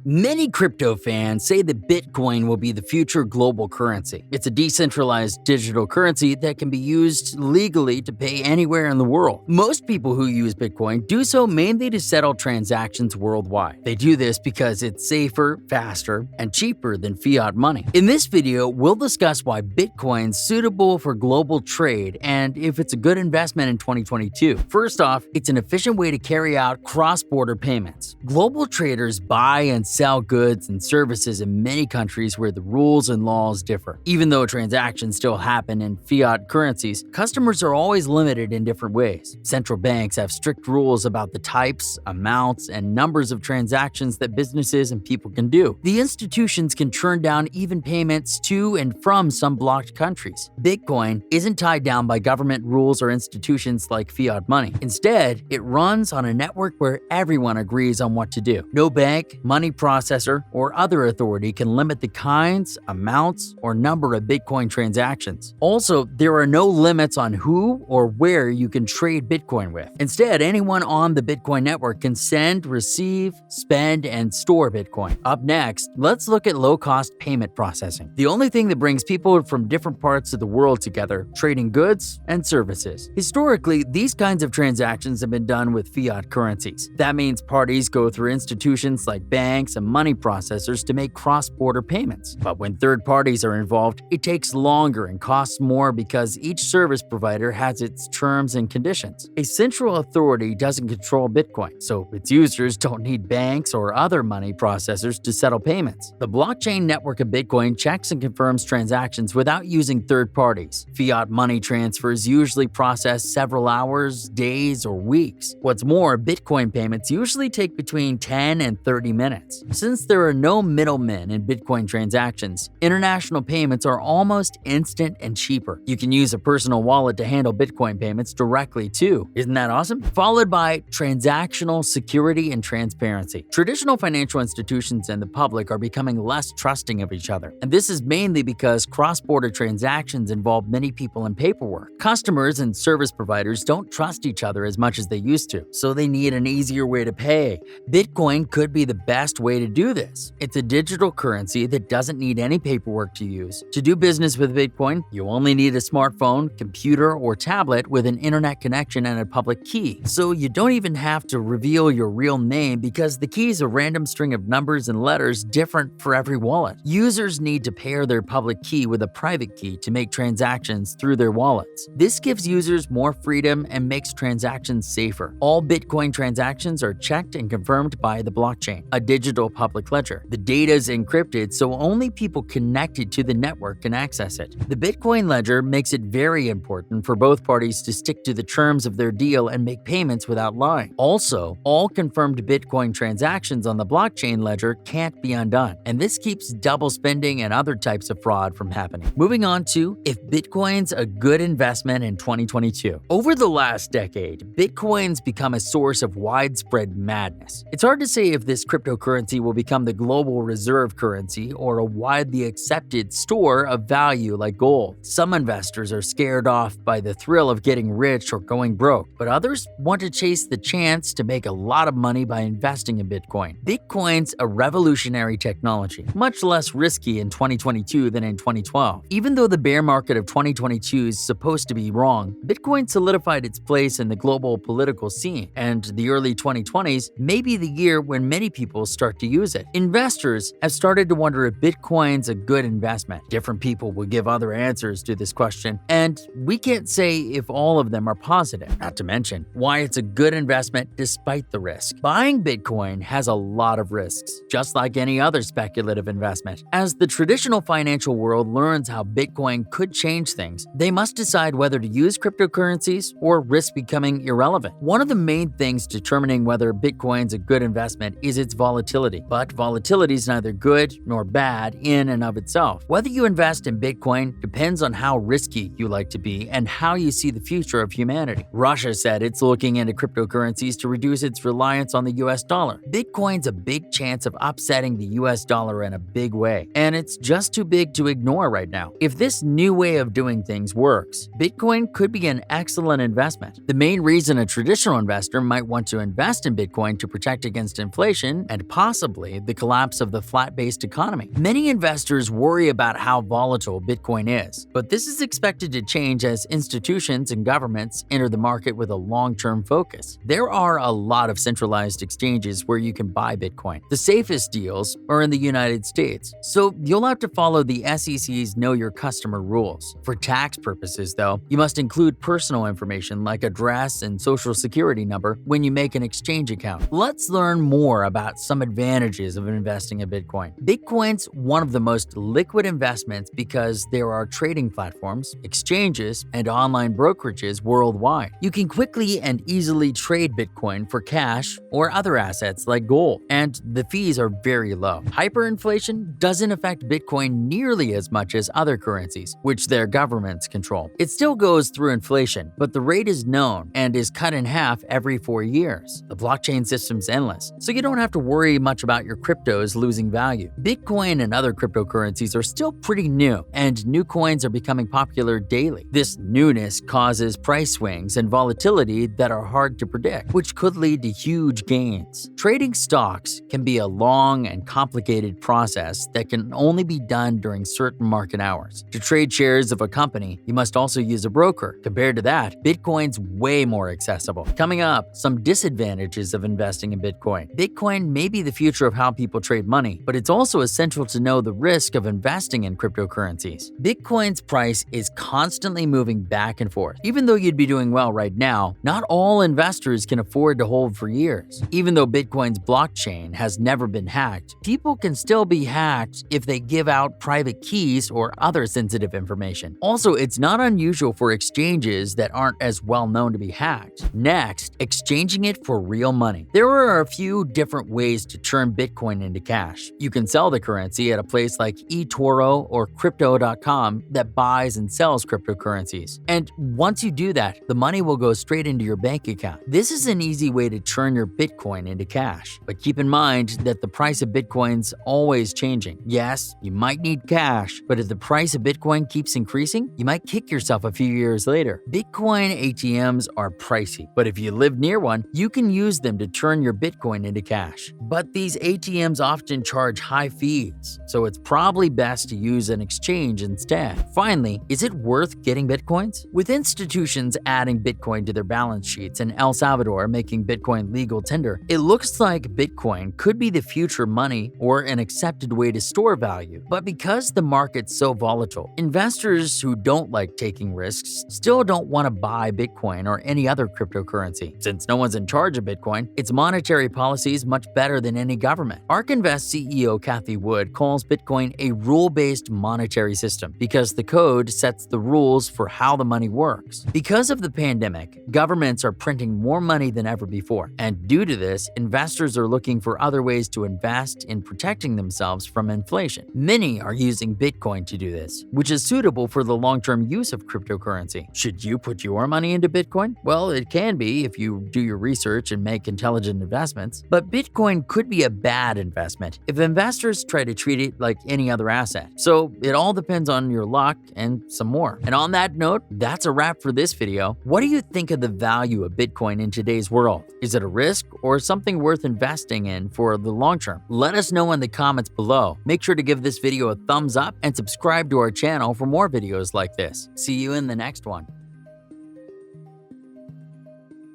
Many crypto fans say that Bitcoin will be the future global currency. It's a decentralized digital currency that can be used legally to pay anywhere in the world. Most people who use Bitcoin do so mainly to settle transactions worldwide. They do this because it's safer, faster, and cheaper than fiat money. In this video, we'll discuss why Bitcoin's suitable for global trade and if it's a good investment in 2022. First off, it's an efficient way to carry out cross-border payments. Global traders buy and sell goods and services in many countries where the rules and laws differ. Even though transactions still happen in fiat currencies, customers are always limited in different ways. Central banks have strict rules about the types, amounts, and numbers of transactions that businesses and people can do. The institutions can turn down even payments to and from some blocked countries. Bitcoin isn't tied down by government rules or institutions like fiat money. Instead, it runs on a network where everyone agrees on what to do. No bank, money processor, or other authority can limit the kinds, amounts, or number of Bitcoin transactions. Also, there are no limits on who or where you can trade Bitcoin with. Instead, anyone on the Bitcoin network can send, receive, spend, and store Bitcoin. Up next, let's look at low-cost payment processing. The only thing that brings people from different parts of the world together, trading goods and services. Historically, these kinds of transactions have been done with fiat currencies. That means parties go through institutions like banks and money processors to make cross-border payments. But when third parties are involved, it takes longer and costs more because each service provider has its terms and conditions. A central authority doesn't control Bitcoin, so its users don't need banks or other money processors to settle payments. The blockchain network of Bitcoin checks and confirms transactions without using third parties. Fiat money transfers usually process several hours, days, or weeks. What's more, Bitcoin payments usually take between 10 and 30 minutes. Since there are no middlemen in Bitcoin transactions, international payments are almost instant and cheaper. You can use a personal wallet to handle Bitcoin payments directly too. Isn't that awesome? Followed by transactional security and transparency. Traditional financial institutions and the public are becoming less trusting of each other. And this is mainly because cross-border transactions involve many people and paperwork. Customers and service providers don't trust each other as much as they used to, so they need an easier way to pay. Bitcoin could be the best way to do this. It's a digital currency that doesn't need any paperwork to use. To do business with Bitcoin, you only need a smartphone, computer, or tablet with an internet connection and a public key. So you don't even have to reveal your real name because the key is a random string of numbers and letters different for every wallet. Users need to pair their public key with a private key to make transactions through their wallets. This gives users more freedom and makes transactions safer. All Bitcoin transactions are checked and confirmed by the blockchain, a digital public ledger. The data is encrypted, so only people connected to the network can access it. The Bitcoin ledger makes it very important for both parties to stick to the terms of their deal and make payments without lying. Also, all confirmed Bitcoin transactions on the blockchain ledger can't be undone, and this keeps double spending and other types of fraud from happening. Moving on to if Bitcoin's a good investment in 2022. Over the last decade, Bitcoin's become a source of widespread madness. It's hard to say if this cryptocurrency will become the global reserve currency or a widely accepted store of value like gold. Some investors are scared off by the thrill of getting rich or going broke, but others want to chase the chance to make a lot of money by investing in Bitcoin. Bitcoin's a revolutionary technology, much less risky in 2022 than in 2012. Even though the bear market of 2022 is supposed to be wrong, Bitcoin solidified its place in the global political scene, and the early 2020s may be the year when many people start to use it. Investors have started to wonder if Bitcoin's a good investment. Different people will give other answers to this question, and we can't say if all of them are positive, not to mention why it's a good investment despite the risk. Buying Bitcoin has a lot of risks, just like any other speculative investment. As the traditional financial world learns how Bitcoin could change things, they must decide whether to use cryptocurrencies or risk becoming irrelevant. One of the main things determining whether Bitcoin's a good investment is its volatility, but volatility is neither good nor bad in and of itself. Whether you invest in Bitcoin depends on how risky you like to be and how you see the future of humanity. Russia said it's looking into cryptocurrencies to reduce its reliance on the US dollar. Bitcoin's a big chance of upsetting the US dollar in a big way, and it's just too big to ignore right now. If this new way of doing things works, Bitcoin could be an excellent investment. The main reason a traditional investor might want to invest in Bitcoin to protect against inflation and possibly possibly the collapse of the flat-based economy. Many investors worry about how volatile Bitcoin is, but this is expected to change as institutions and governments enter the market with a long-term focus. There are a lot of centralized exchanges where you can buy Bitcoin. The safest deals are in the United States, so you'll have to follow the SEC's Know Your Customer rules. For tax purposes, though, you must include personal information like address and social security number when you make an exchange account. Let's learn more about some advantages of investing in Bitcoin. Bitcoin's one of the most liquid investments because there are trading platforms, exchanges, and online brokerages worldwide. You can quickly and easily trade Bitcoin for cash or other assets like gold, and the fees are very low. Hyperinflation doesn't affect Bitcoin nearly as much as other currencies, which their governments control. It still goes through inflation, but the rate is known and is cut in half every 4 years. The blockchain system's endless, so you don't have to worry much about your cryptos losing value. Bitcoin and other cryptocurrencies are still pretty new, and new coins are becoming popular daily. This newness causes price swings and volatility that are hard to predict, which could lead to huge gains. Trading stocks can be a long and complicated process that can only be done during certain market hours. To trade shares of a company, you must also use a broker. Compared to that, Bitcoin's way more accessible. Coming up, some disadvantages of investing in Bitcoin. Bitcoin may be the future of how people trade money, but it's also essential to know the risk of investing in cryptocurrencies. Bitcoin's price is constantly moving back and forth. Even though you'd be doing well right now, not all investors can afford to hold for years. Even though Bitcoin's blockchain has never been hacked, people can still be hacked if they give out private keys or other sensitive information. Also, it's not unusual for exchanges that aren't as well known to be hacked. Next, exchanging it for real money. There are a few different ways to turn Bitcoin into cash. You can sell the currency at a place like eToro or Crypto.com that buys and sells cryptocurrencies. And once you do that, the money will go straight into your bank account. This is an easy way to turn your Bitcoin into cash. But keep in mind that the price of Bitcoin's always changing. Yes, you might need cash, but if the price of Bitcoin keeps increasing, you might kick yourself a few years later. Bitcoin ATMs are pricey, but if you live near one, you can use them to turn your Bitcoin into cash. But these ATMs often charge high fees, so it's probably best to use an exchange instead. Finally, is it worth getting Bitcoins? With institutions adding Bitcoin to their balance sheets and El Salvador making Bitcoin legal tender, it looks like Bitcoin could be the future money or an accepted way to store value. But because the market's so volatile, investors who don't like taking risks still don't want to buy Bitcoin or any other cryptocurrency. Since no one's in charge of Bitcoin, its monetary policy is much better than any government. ARK Invest CEO Cathie Wood calls Bitcoin a rule-based monetary system because the code sets the rules for how the money works. Because of the pandemic, governments are printing more money than ever before, and due to this, investors are looking for other ways to invest in protecting themselves from inflation. Many are using Bitcoin to do this, which is suitable for the long-term use of cryptocurrency. Should you put your money into Bitcoin? Well, it can be if you do your research and make intelligent investments, but Bitcoin could be a bad investment if investors try to treat it like any other asset. So it all depends on your luck and some more. And on that note, that's a wrap for this video. What do you think of the value of Bitcoin in today's world? Is it a risk or something worth investing in for the long term? Let us know in the comments below. Make sure to give this video a thumbs up and subscribe to our channel for more videos like this. See you in the next one.